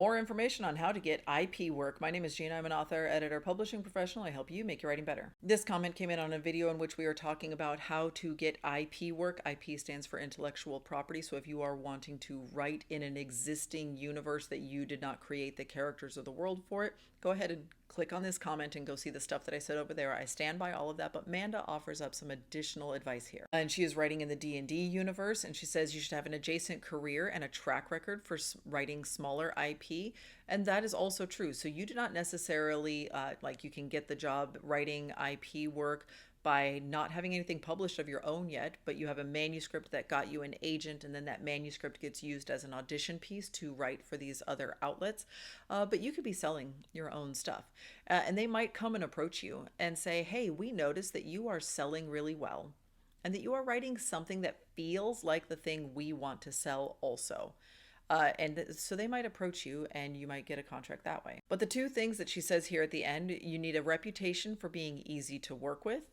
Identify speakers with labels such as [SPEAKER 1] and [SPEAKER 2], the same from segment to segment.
[SPEAKER 1] More information on how to get IP work. My name is Gina. I'm an author, editor, publishing professional. I help you make your writing better. This comment came in on a video in which we are talking about how to get IP work. IP stands for intellectual property. So if you are wanting to write in an existing universe that you did not create the characters or the world for it, go ahead and click on this comment and go see the stuff that I said over there. I stand by all of that, but Manda offers up some additional advice here. And she is writing in the D&D universe, and she says you should have an adjacent career and a track record for writing smaller IP, and that is also true. So you do not necessarily like you can get the job writing IP work by not having anything published of your own yet, but you have a manuscript that got you an agent, and then that manuscript gets used as an audition piece to write for these other outlets. But you could be selling your own stuff. And they might come and approach you and say, hey, we noticed that you are selling really well and that you are writing something that feels like the thing we want to sell also. And so they might approach you and you might get a contract that way. But the two things that she says here at the end, you need a reputation for being easy to work with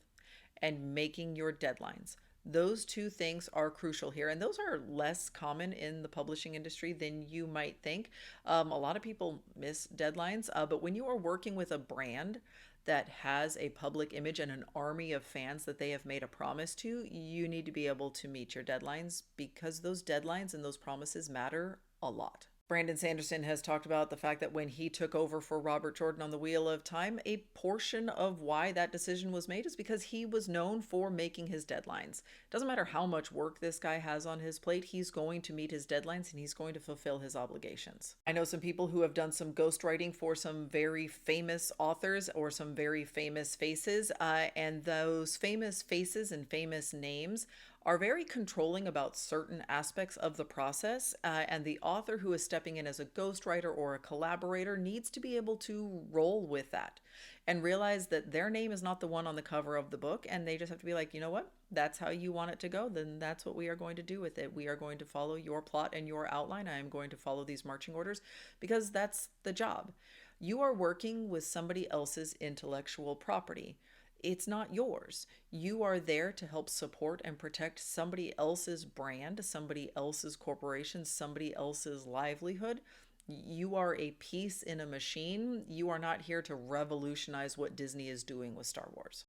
[SPEAKER 1] and making your deadlines. Those two things are crucial here, and those are less common in the publishing industry than you might think. A lot of people miss deadlines, but when you are working with a brand that has a public image and an army of fans that they have made a promise to, you need to be able to meet your deadlines because those deadlines and those promises matter a lot. Brandon Sanderson has talked about the fact that when he took over for Robert Jordan on the Wheel of Time, a portion of why that decision was made is because he was known for making his deadlines. Doesn't matter how much work this guy has on his plate, he's going to meet his deadlines and he's going to fulfill his obligations. I know some people who have done some ghostwriting for some very famous authors or some very famous faces, and those famous faces and famous names are very controlling about certain aspects of the process, and the author who is stepping in as a ghostwriter or a collaborator needs to be able to roll with that and realize that their name is not the one on the cover of the book, and they just have to be like, you know what, that's how you want it to go, then that's what we are going to do with it. We are going to follow your plot and your outline. I am going to follow these marching orders because that's the job. You are working with somebody else's intellectual property. It's not yours. You are there to help support and protect somebody else's brand, somebody else's corporation, somebody else's livelihood. You are a piece in a machine. You are not here to revolutionize what Disney is doing with Star Wars.